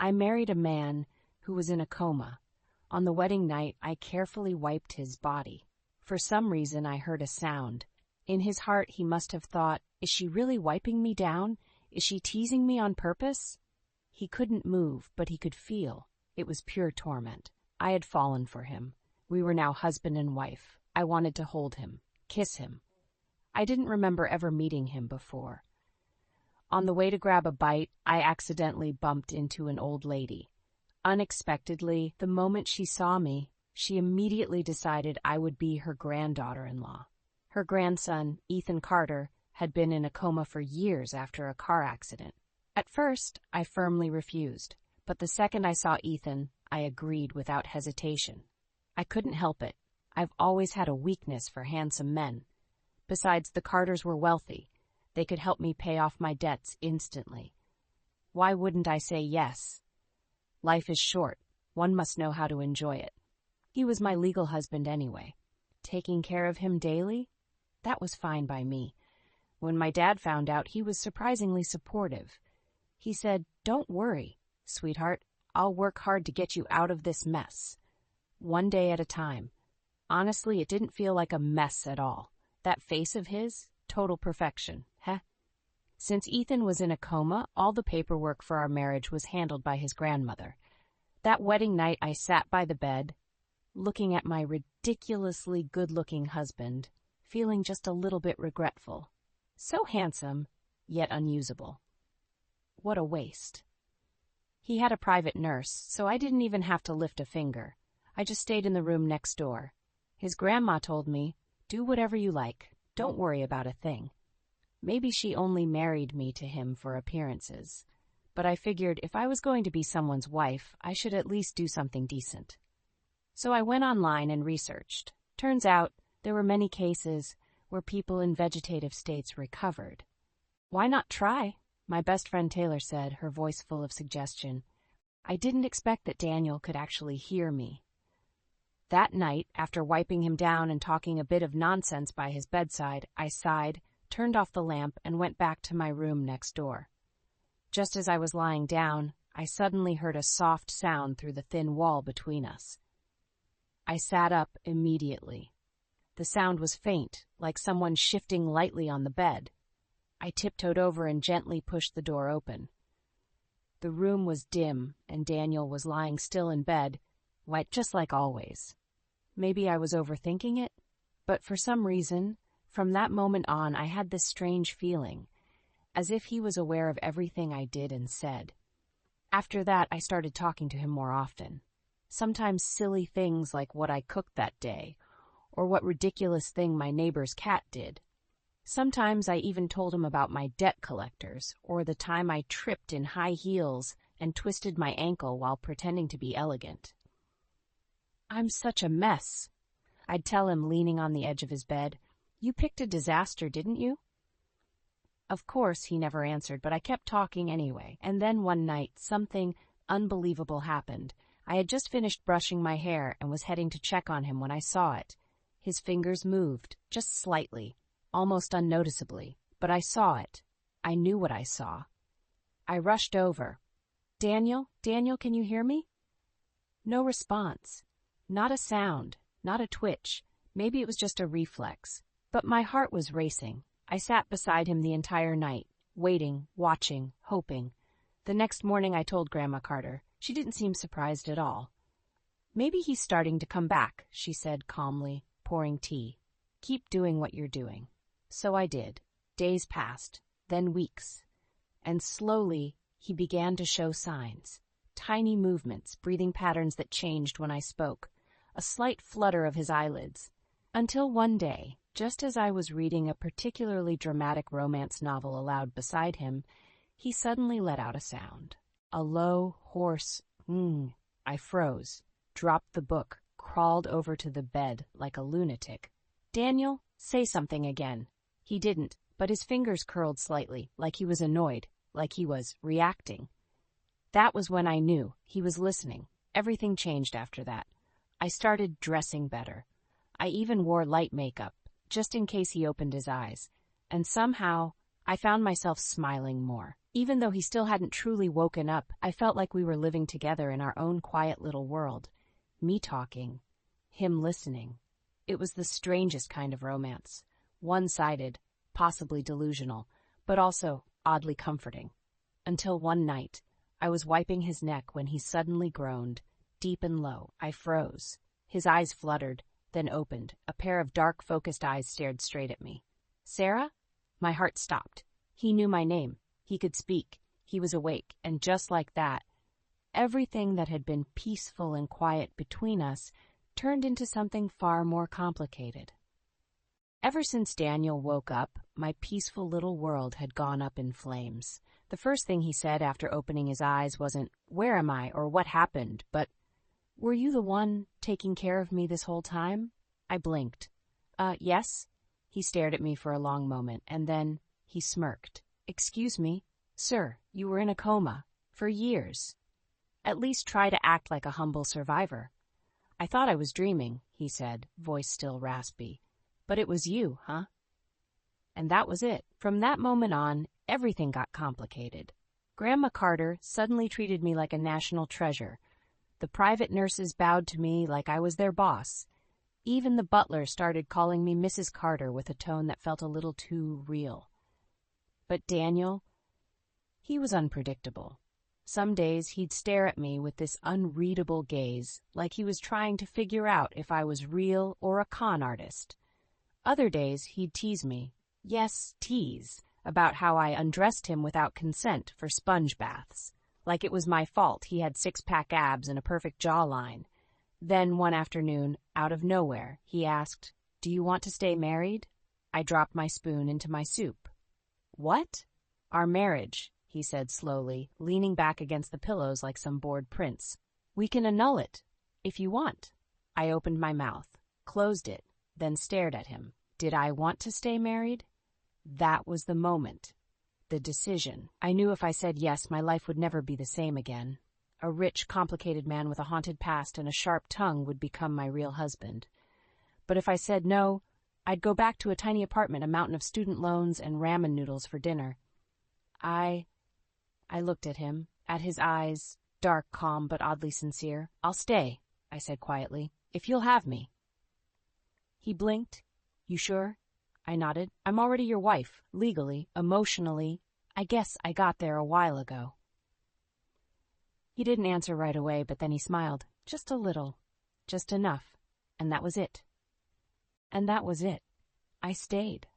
I married a man who was in a coma. On the wedding night, I carefully wiped his body. For some reason, I heard a sound. In his heart, he must have thought, is she really wiping me down? Is she teasing me on purpose? He couldn't move, but he could feel. It was pure torment. I had fallen for him. We were now husband and wife. I wanted to hold him, kiss him. I didn't remember ever meeting him before. On the way to grab a bite, I accidentally bumped into an old lady. Unexpectedly, the moment she saw me, she immediately decided I would be her granddaughter-in-law. Her grandson, Ethan Carter, had been in a coma for years after a car accident. At first, I firmly refused, but the second I saw Ethan, I agreed without hesitation. I couldn't help it. I've always had a weakness for handsome men. Besides, the Carters were wealthy. They could help me pay off my debts instantly. Why wouldn't I say yes? Life is short. One must know how to enjoy it. He was my legal husband anyway. Taking care of him daily? That was fine by me. When my dad found out, he was surprisingly supportive. He said, "Don't worry, sweetheart. I'll work hard to get you out of this mess. One day at a time." Honestly, it didn't feel like a mess at all. That face of his, total perfection, huh? Since Ethan was in a coma, all the paperwork for our marriage was handled by his grandmother. That wedding night, I sat by the bed, looking at my ridiculously good-looking husband, feeling just a little bit regretful. So handsome, yet unusable. What a waste. He had a private nurse, so I didn't even have to lift a finger. I just stayed in the room next door. His grandma told me, "Do whatever you like. Don't worry about a thing." Maybe she only married me to him for appearances, but I figured if I was going to be someone's wife, I should at least do something decent. So I went online and researched. Turns out there were many cases where people in vegetative states recovered. Why not try? My best friend Taylor said, her voice full of suggestion. I didn't expect that Daniel could actually hear me. That night, after wiping him down and talking a bit of nonsense by his bedside, I sighed, turned off the lamp, and went back to my room next door. Just as I was lying down, I suddenly heard a soft sound through the thin wall between us. I sat up immediately. The sound was faint, like someone shifting lightly on the bed. I tiptoed over and gently pushed the door open. The room was dim, and Daniel was lying still in bed, white just like always. Maybe I was overthinking it, but for some reason, from that moment on, I had this strange feeling, as if he was aware of everything I did and said. After that, I started talking to him more often. Sometimes silly things like what I cooked that day, or what ridiculous thing my neighbor's cat did. Sometimes I even told him about my debt collectors, or the time I tripped in high heels and twisted my ankle while pretending to be elegant. "I'm such a mess," I'd tell him, leaning on the edge of his bed. "You picked a disaster, didn't you?" Of course, he never answered, but I kept talking anyway. And then one night, something unbelievable happened. I had just finished brushing my hair and was heading to check on him when I saw it. His fingers moved, just slightly, almost unnoticeably, but I saw it. I knew what I saw. I rushed over. Daniel, can you hear me?" No response. Not a sound, not a twitch. Maybe it was just a reflex. But my heart was racing. I sat beside him the entire night, waiting, watching, hoping. The next morning I told Grandma Carter. She didn't seem surprised at all. "Maybe he's starting to come back," she said calmly, pouring tea. "Keep doing what you're doing." So I did. Days passed, then weeks. And slowly, he began to show signs. Tiny movements, breathing patterns that changed when I spoke. A slight flutter of his eyelids. Until one day, just as I was reading a particularly dramatic romance novel aloud beside him, he suddenly let out a sound. A low, hoarse I froze, dropped the book, crawled over to the bed like a lunatic. "Daniel, say something again." He didn't, but his fingers curled slightly, like he was annoyed, like he was reacting. That was when I knew he was listening. Everything changed after that. I started dressing better. I even wore light makeup, just in case he opened his eyes. And somehow, I found myself smiling more. Even though he still hadn't truly woken up, I felt like we were living together in our own quiet little world. Me talking, him listening. It was the strangest kind of romance. One-sided, possibly delusional, but also oddly comforting. Until one night, I was wiping his neck when he suddenly groaned, deep and low. I froze. His eyes fluttered, then opened. A pair of dark, focused eyes stared straight at me. "Sarah?" My heart stopped. He knew my name. He could speak. He was awake, and just like that, everything that had been peaceful and quiet between us turned into something far more complicated. Ever since Daniel woke up, my peaceful little world had gone up in flames. The first thing he said after opening his eyes wasn't, "Where am I?" or "What happened?" but, "Were you the one taking care of me this whole time?" I blinked. Yes." He stared at me for a long moment, and then he smirked. "Excuse me, sir, you were in a coma. For years. At least try to act like a humble survivor." "I thought I was dreaming," he said, voice still raspy. "But it was you, huh?" And that was it. From that moment on, everything got complicated. Grandma Carter suddenly treated me like a national treasure. The private nurses bowed to me like I was their boss. Even the butler started calling me Mrs. Carter with a tone that felt a little too real. But Daniel, he was unpredictable. Some days he'd stare at me with this unreadable gaze, like he was trying to figure out if I was real or a con artist. Other days he'd tease me, yes, tease, about how I undressed him without consent for sponge baths, like it was my fault he had six-pack abs and a perfect jawline. Then one afternoon, out of nowhere, he asked, "Do you want to stay married?" I dropped my spoon into my soup. "What?" "Our marriage," he said slowly, leaning back against the pillows like some bored prince. "We can annul it, if you want." I opened my mouth, closed it, then stared at him. Did I want to stay married? That was the moment. The decision. I knew if I said yes, my life would never be the same again. A rich, complicated man with a haunted past and a sharp tongue would become my real husband. But if I said no, I'd go back to a tiny apartment, a mountain of student loans, and ramen noodles for dinner. I looked at him, at his eyes, dark, calm, but oddly sincere. "I'll stay," I said quietly, "if you'll have me." He blinked. "You sure?" I nodded. "I'm already your wife, legally, emotionally. I guess I got there a while ago." He didn't answer right away, but then he smiled. Just a little. Just enough. And that was it. And that was it. I stayed.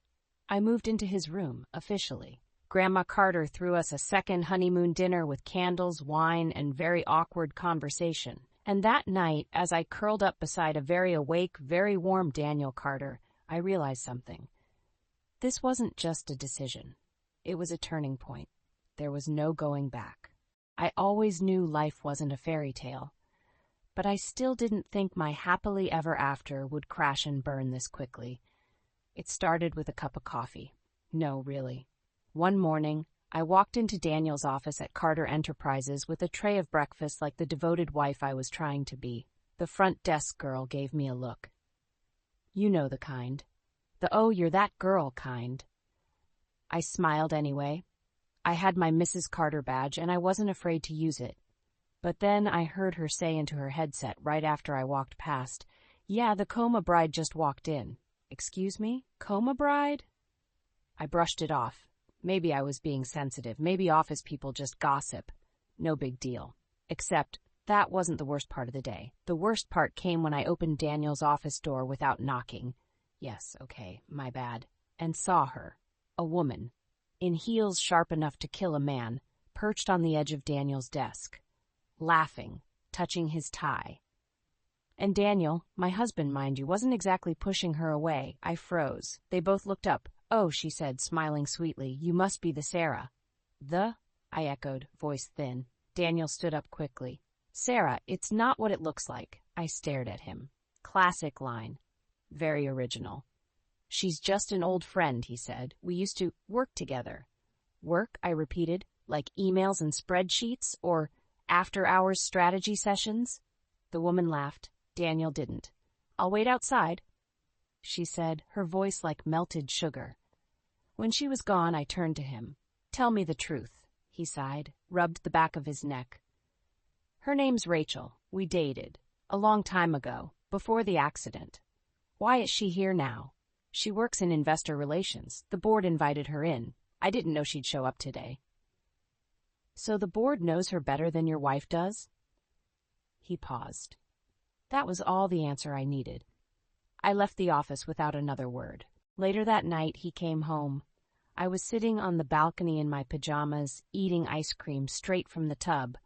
I moved into his room, officially. Grandma Carter threw us a second honeymoon dinner with candles, wine, and very awkward conversation. And that night, as I curled up beside a very awake, very warm Daniel Carter, I realized something. This wasn't just a decision. It was a turning point. There was no going back. I always knew life wasn't a fairy tale, but I still didn't think my happily ever after would crash and burn this quickly. It started with a cup of coffee. No, really. One morning, I walked into Daniel's office at Carter Enterprises with a tray of breakfast like the devoted wife I was trying to be. The front desk girl gave me a look. You know the kind. The "oh, you're that girl" kind. I smiled anyway. I had my Mrs. Carter badge, and I wasn't afraid to use it. But then I heard her say into her headset right after I walked past, "Yeah, the Coma bride just walked in." "Excuse me? Coma bride?" I brushed it off. Maybe I was being sensitive. Maybe office people just gossip. No big deal. Except that wasn't the worst part of the day. The worst part came when I opened Daniel's office door without knocking. Yes, okay, my bad. And saw her. A woman. In heels sharp enough to kill a man, perched on the edge of Daniel's desk. Laughing, touching his tie. And Daniel, my husband, mind you, wasn't exactly pushing her away. I froze. They both looked up. "Oh," she said, smiling sweetly, "you must be the Sarah." "The?" I echoed, voice thin. Daniel stood up quickly. "Sarah, it's not what it looks like." I stared at him. Classic line. Very original. "She's just an old friend," he said. "We used to work together." "Work?" I repeated. "Like emails and spreadsheets? Or after-hours strategy sessions?" The woman laughed. Daniel didn't. "I'll wait outside," she said, her voice like melted sugar. When she was gone, I turned to him. "Tell me the truth," he sighed, rubbed the back of his neck. "Her name's Rachel. We dated. A long time ago, before the accident. Why is she here now? She works in investor relations. The board invited her in. I didn't know she'd show up today." "So the board knows her better than your wife does?" He paused. That was all the answer I needed. I left the office without another word. Later that night, he came home. I was sitting on the balcony in my pajamas, eating ice cream straight from the tub.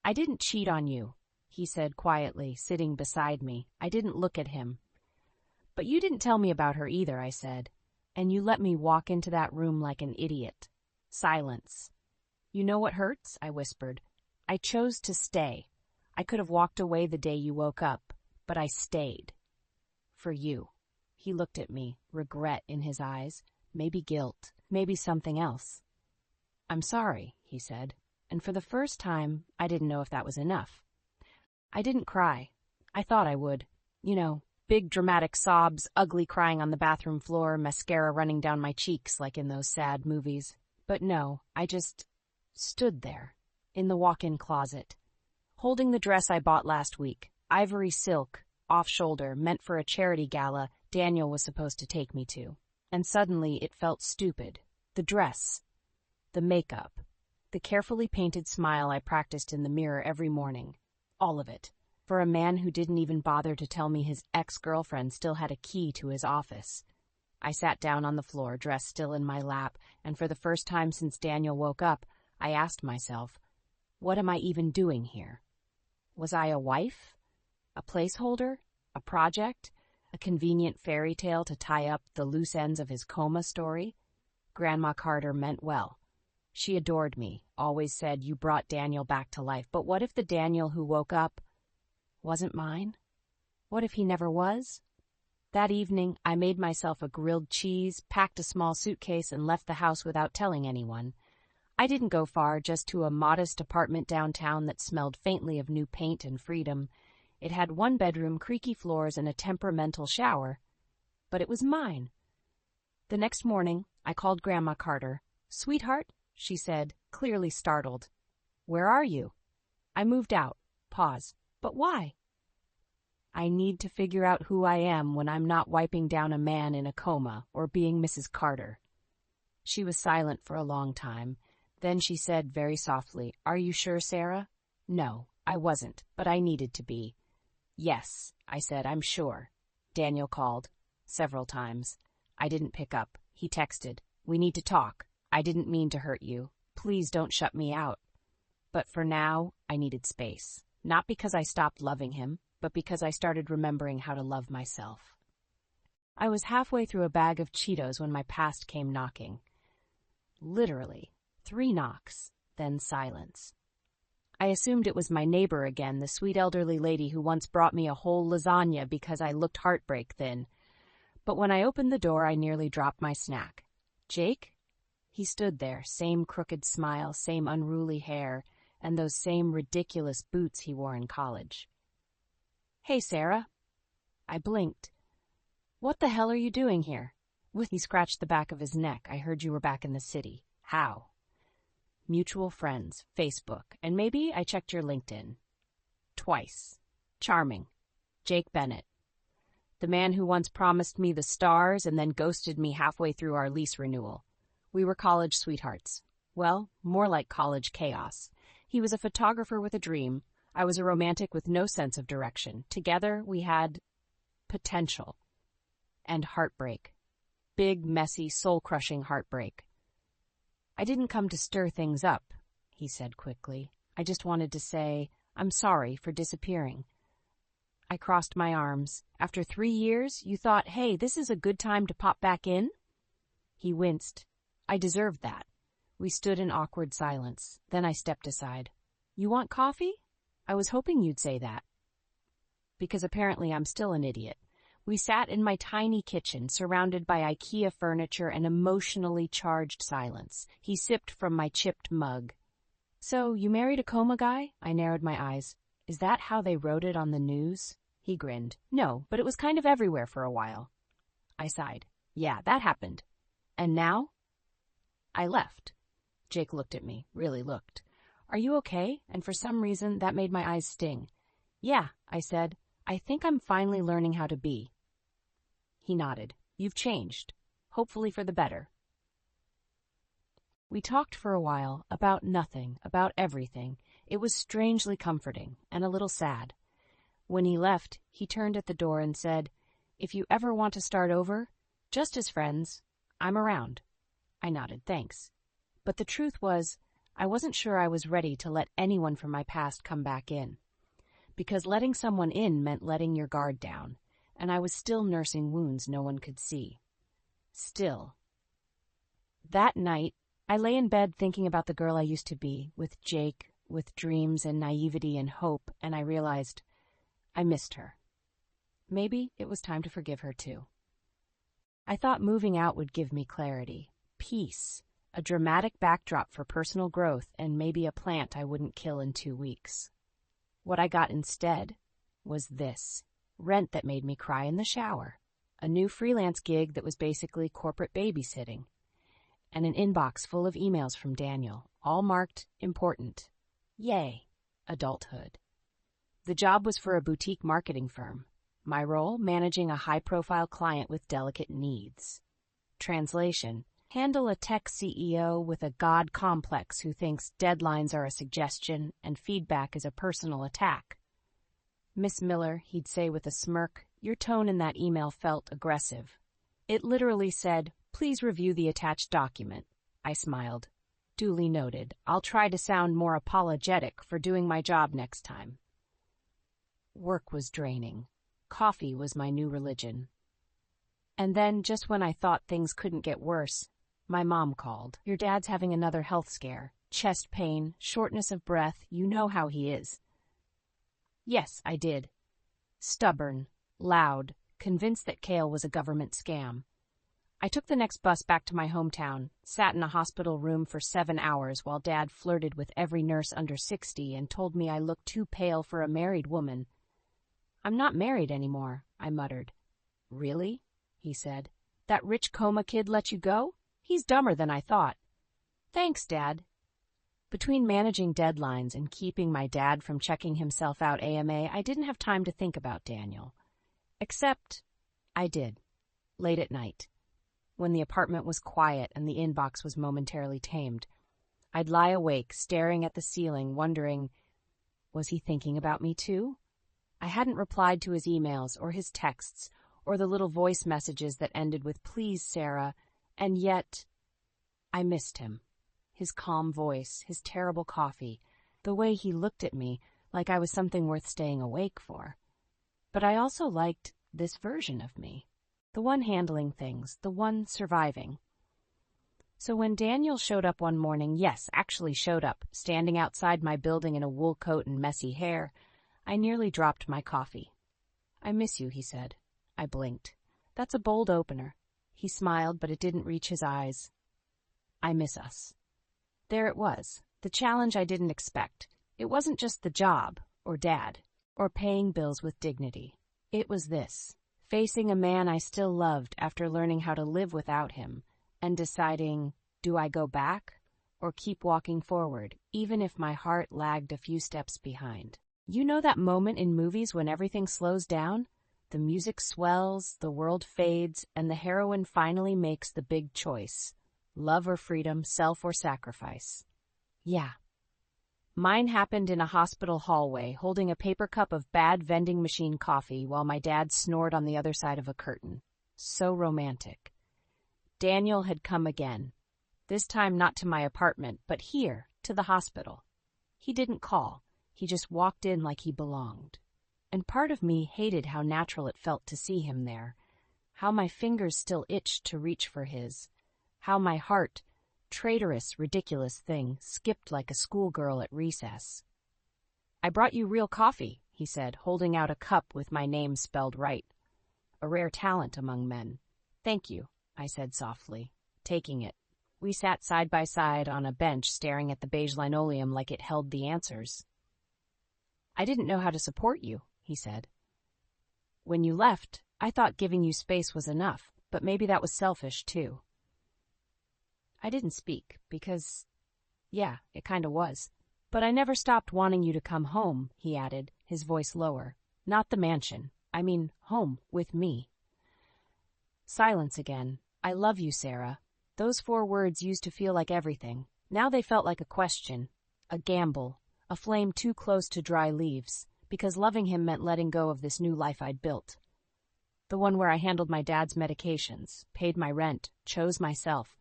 "I didn't cheat on you," he said quietly, sitting beside me. I didn't look at him. "But you didn't tell me about her either," I said. "And you let me walk into that room like an idiot." Silence. "You know what hurts?" I whispered. "I chose to stay. I could have walked away the day you woke up, but I stayed. For you." He looked at me, regret in his eyes, maybe guilt, maybe something else. "I'm sorry," he said, and for the first time, I didn't know if that was enough. I didn't cry. I thought I would. You know, big dramatic sobs, ugly crying on the bathroom floor, mascara running down my cheeks like in those sad movies. But no, I just stood there, in the walk-in closet, holding the dress I bought last week, ivory silk, off-shoulder, meant for a charity gala Daniel was supposed to take me to. And suddenly it felt stupid. The dress, the makeup, the carefully painted smile I practiced in the mirror every morning. All of it. For a man who didn't even bother to tell me his ex-girlfriend still had a key to his office. I sat down on the floor, dress still in my lap, and for the first time since Daniel woke up, I asked myself, what am I even doing here? Was I a wife? A placeholder? A project? A convenient fairy tale to tie up the loose ends of his coma story? Grandma Carter meant well. She adored me, always said you brought Daniel back to life. But what if the Daniel who woke up wasn't mine? What if he never was? That evening, I made myself a grilled cheese, packed a small suitcase, and left the house without telling anyone. I didn't go far, just to a modest apartment downtown that smelled faintly of new paint and freedom. It had one bedroom, creaky floors, and a temperamental shower. But it was mine. The next morning, I called Grandma Carter. "Sweetheart," she said, clearly startled. "Where are you?" "I moved out." Pause. "But why?" "I need to figure out who I am when I'm not wiping down a man in a coma or being Mrs. Carter." She was silent for a long time. Then she said very softly, "Are you sure, Sarah?" No, I wasn't, but I needed to be. "Yes," I said, "I'm sure." Daniel called. Several times. I didn't pick up. He texted, "We need to talk. I didn't mean to hurt you. Please don't shut me out." But for now, I needed space. Not because I stopped loving him, but because I started remembering how to love myself. I was halfway through a bag of Cheetos when my past came knocking. Literally, 3 knocks, then silence. I assumed it was my neighbor again, the sweet elderly lady who once brought me a whole lasagna because I looked heartbreak thin. But when I opened the door, I nearly dropped my snack. "Jake?" He stood there, same crooked smile, same unruly hair, and those same ridiculous boots he wore in college. "Hey, Sarah." I blinked. "What the hell are you doing here?" He scratched the back of his neck. "I heard you were back in the city. How?" "Mutual friends, Facebook, and maybe I checked your LinkedIn." "Twice. Charming. Jake Bennett. The man who once promised me the stars and then ghosted me halfway through our lease renewal. We were college sweethearts. Well, more like college chaos. He was a photographer with a dream. I was a romantic with no sense of direction. Together, we had potential. And heartbreak. Big, messy, soul-crushing heartbreak. "I didn't come to stir things up," he said quickly. "I just wanted to say, I'm sorry for disappearing." I crossed my arms. "After 3 years, you thought, hey, this is a good time to pop back in?" He winced. I deserved that. We stood in awkward silence. Then I stepped aside. "You want coffee?" "I was hoping you'd say that." Because apparently I'm still an idiot. We sat in my tiny kitchen, surrounded by IKEA furniture and emotionally charged silence. He sipped from my chipped mug. "So, you married a coma guy?" I narrowed my eyes. "Is that how they wrote it on the news?" He grinned. "No, but it was kind of everywhere for a while." I sighed. "Yeah, that happened." And now? I left. Jake looked at me, really looked. Are you okay? And for some reason, that made my eyes sting. Yeah, I said. I think I'm finally learning how to be. He nodded. You've changed. Hopefully for the better. We talked for a while, about nothing, about everything. It was strangely comforting, and a little sad. When he left, he turned at the door and said, If you ever want to start over, just as friends, I'm around. I nodded, thanks. But the truth was, I wasn't sure I was ready to let anyone from my past come back in. Because letting someone in meant letting your guard down, and I was still nursing wounds no one could see. Still. That night, I lay in bed thinking about the girl I used to be, with Jake, with dreams and naivety and hope, and I realized I missed her. Maybe it was time to forgive her too. I thought moving out would give me clarity, peace, a dramatic backdrop for personal growth, and maybe a plant I wouldn't kill in 2 weeks. What I got instead was this: rent that made me cry in the shower, a new freelance gig that was basically corporate babysitting, and an inbox full of emails from Daniel, all marked important. Yay, adulthood. The job was for a boutique marketing firm. My role, managing a high-profile client with delicate needs. Translation: handle a tech CEO with a god complex who thinks deadlines are a suggestion and feedback is a personal attack. Miss Miller, he'd say with a smirk, your tone in that email felt aggressive. It literally said, please review the attached document. I smiled. Duly noted. I'll try to sound more apologetic for doing my job next time. Work was draining. Coffee was my new religion. And then, just when I thought things couldn't get worse, my mom called. Your dad's having another health scare. Chest pain, shortness of breath, you know how he is. Yes, I did. Stubborn, loud, convinced that Kale was a government scam. I took the next bus back to my hometown, sat in a hospital room for 7 hours while Dad flirted with every nurse under 60 and told me I looked too pale for a married woman. I'm not married anymore, I muttered. Really? He said. That rich Coma kid let you go? He's dumber than I thought. Thanks, Dad. Between managing deadlines and keeping my dad from checking himself out AMA, I didn't have time to think about Daniel. Except, I did. Late at night. When the apartment was quiet and the inbox was momentarily tamed, I'd lie awake, staring at the ceiling, wondering, was he thinking about me too? I hadn't replied to his emails or his texts or the little voice messages that ended with, please, Sarah, and yet I missed him. His calm voice, his terrible coffee, the way he looked at me like I was something worth staying awake for. But I also liked this version of me, the one handling things, the one surviving. So when Daniel showed up one morning, yes, actually showed up, standing outside my building in a wool coat and messy hair, I nearly dropped my coffee. I miss you, he said. I blinked. That's a bold opener. He smiled, but it didn't reach his eyes. I miss us. There it was, the challenge I didn't expect. It wasn't just the job, or Dad, or paying bills with dignity. It was this, facing a man I still loved after learning how to live without him, and deciding, do I go back, or keep walking forward, even if my heart lagged a few steps behind? You know that moment in movies when everything slows down? The music swells, the world fades, and the heroine finally makes the big choice. Love or freedom, self or sacrifice. Yeah. Mine happened in a hospital hallway, holding a paper cup of bad vending machine coffee while my dad snored on the other side of a curtain. So romantic. Daniel had come again. This time not to my apartment, but here, to the hospital. He didn't call. He just walked in like he belonged. And part of me hated how natural it felt to see him there, how my fingers still itched to reach for his, how my heart, traitorous, ridiculous thing, skipped like a schoolgirl at recess. I brought you real coffee, he said, holding out a cup with my name spelled right. A rare talent among men. Thank you, I said softly, taking it. We sat side by side on a bench staring at the beige linoleum like it held the answers. I didn't know how to support you, he said. When you left, I thought giving you space was enough, but maybe that was selfish too. I didn't speak because, yeah, it kinda was. But I never stopped wanting you to come home, he added, his voice lower. Not the mansion. I mean, home, with me. Silence again. I love you, Sarah. Those 4 words used to feel like everything. Now they felt like a question, a gamble, a flame too close to dry leaves, because loving him meant letting go of this new life I'd built. The one where I handled my dad's medications, paid my rent, chose myself.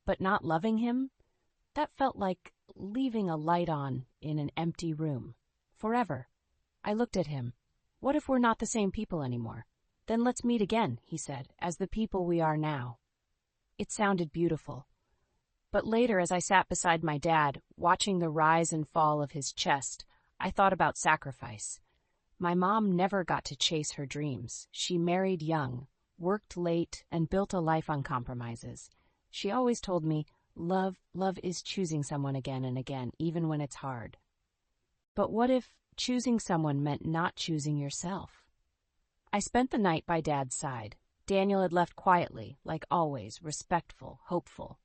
But not loving him? That felt like leaving a light on in an empty room. Forever. I looked at him. What if we're not the same people anymore? Then let's meet again, he said, as the people we are now. It sounded beautiful. But later, as I sat beside my dad, watching the rise and fall of his chest, I thought about sacrifice. My mom never got to chase her dreams. She married young, worked late, and built a life on compromises. She always told me, love is choosing someone again and again, even when it's hard. But what if choosing someone meant not choosing yourself? I spent the night by Dad's side. Daniel had left quietly, like always, respectful, hopeful.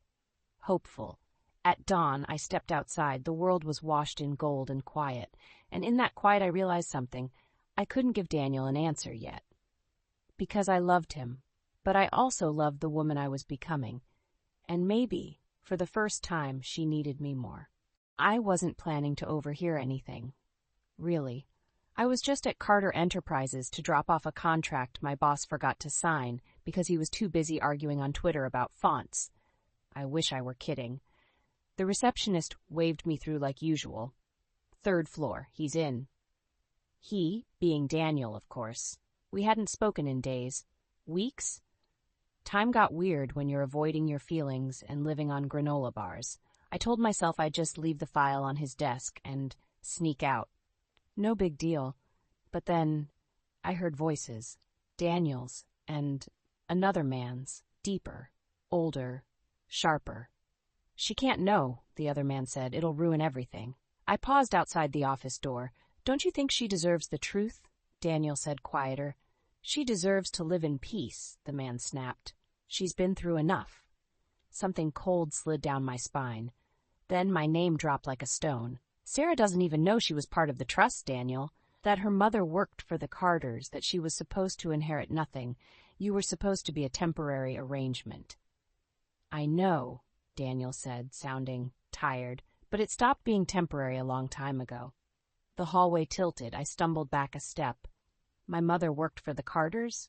Hopeful. At dawn, I stepped outside. The world was washed in gold and quiet, and in that quiet I realized something. I couldn't give Daniel an answer yet. Because I loved him, but I also loved the woman I was becoming. And maybe, for the first time, she needed me more. I wasn't planning to overhear anything. Really. I was just at Carter Enterprises to drop off a contract my boss forgot to sign because he was too busy arguing on Twitter about fonts. I wish I were kidding. The receptionist waved me through like usual. 3rd floor, he's in. He, being Daniel, of course. We hadn't spoken in days. Weeks? Time got weird when you're avoiding your feelings and living on granola bars. I told myself I'd just leave the file on his desk and sneak out. No big deal. But then I heard voices. Daniel's and another man's. Deeper, older, sharper. She can't know, the other man said. It'll ruin everything. I paused outside the office door. Don't you think she deserves the truth? Daniel said quieter. She deserves to live in peace, the man snapped. She's been through enough. Something cold slid down my spine. Then my name dropped like a stone. Sarah doesn't even know she was part of the trust, Daniel. That her mother worked for the Carters, that she was supposed to inherit nothing. You were supposed to be a temporary arrangement. I know, Daniel said, sounding tired, but it stopped being temporary a long time ago. The hallway tilted. I stumbled back a step. My mother worked for the Carters?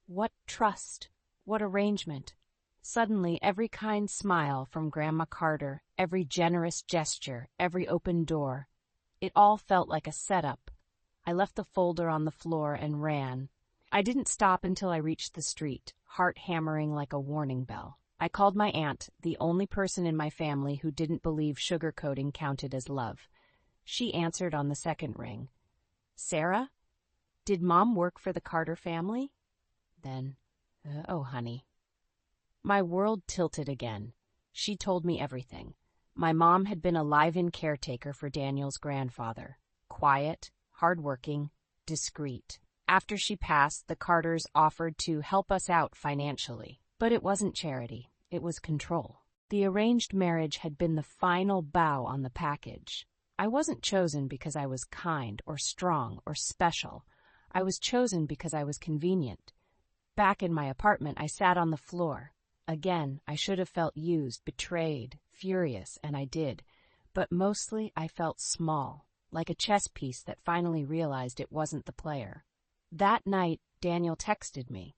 What trust? What arrangement? Suddenly, every kind smile from Grandma Carter, every generous gesture, every open door, it all felt like a setup. I left the folder on the floor and ran. I didn't stop until I reached the street, heart hammering like a warning bell. I called my aunt, the only person in my family who didn't believe sugarcoating counted as love. She answered on the 2nd ring. Sarah? Did Mom work for the Carter family? Then, oh, honey. My world tilted again. She told me everything. My mom had been a live-in caretaker for Daniel's grandfather. Quiet, hardworking, discreet. After she passed, the Carters offered to help us out financially. But it wasn't charity. It was control. The arranged marriage had been the final bow on the package. I wasn't chosen because I was kind or strong or special. I was chosen because I was convenient. Back in my apartment, I sat on the floor. Again, I should have felt used, betrayed, furious, and I did. But mostly I felt small, like a chess piece that finally realized it wasn't the player. That night, Daniel texted me.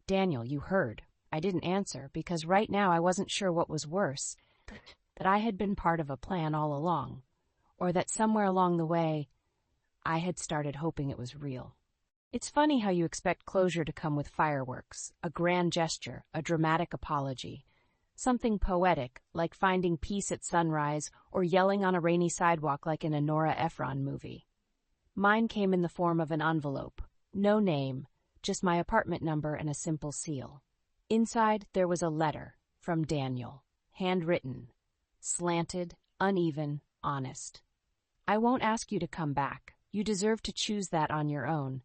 Daniel, you heard. I didn't answer because right now I wasn't sure what was worse, that I had been part of a plan all along, or that somewhere along the way I had started hoping it was real. It's funny how you expect closure to come with fireworks, a grand gesture, a dramatic apology, something poetic like finding peace at sunrise or yelling on a rainy sidewalk like in a Nora Ephron movie. Mine came in the form of an envelope, no name, just my apartment number and a simple seal. Inside, there was a letter from Daniel, handwritten, slanted, uneven, honest. I won't ask you to come back. You deserve to choose that on your own.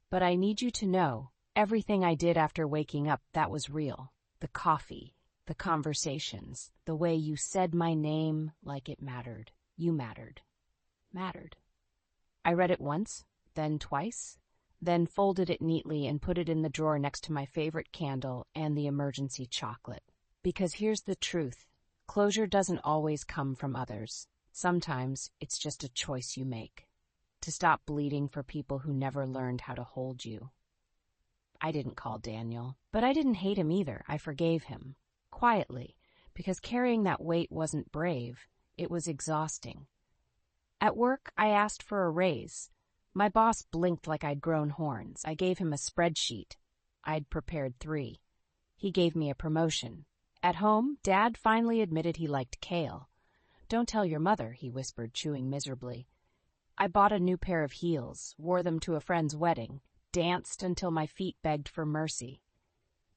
But I need you to know, everything I did after waking up, that was real. The coffee, The conversations, the way you said my name like it mattered. You mattered. Mattered. I read it once, then twice, then folded it neatly and put it in the drawer next to my favorite candle and the emergency chocolate. Because here's the truth. Closure doesn't always come from others. Sometimes it's just a choice you make. To stop bleeding for people who never learned how to hold you. I didn't call Daniel, but I didn't hate him either. I forgave him. Quietly, because carrying that weight wasn't brave. It was exhausting. At work, I asked for a raise. My boss blinked like I'd grown horns. I gave him a spreadsheet. I'd prepared 3. He gave me a promotion. At home, Dad finally admitted he liked kale. Don't tell your mother, he whispered, chewing miserably. I bought a new pair of heels, wore them to a friend's wedding, danced until my feet begged for mercy.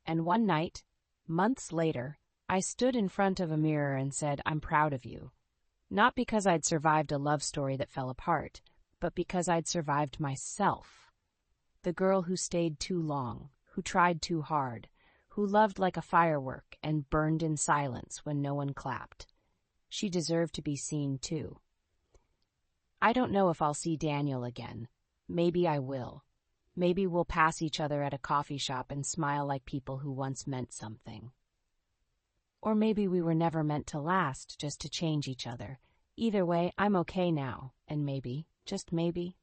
And one night, months later, I stood in front of a mirror and said, I'm proud of you. Not because I'd survived a love story that fell apart, but because I'd survived myself. The girl who stayed too long, who tried too hard, who loved like a firework and burned in silence when no one clapped. She deserved to be seen too. I don't know if I'll see Daniel again. Maybe I will. Maybe we'll pass each other at a coffee shop and smile like people who once meant something. Or maybe we were never meant to last, just to change each other. Either way, I'm okay now, and maybe, just maybe,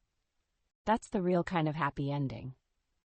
that's the real kind of happy ending.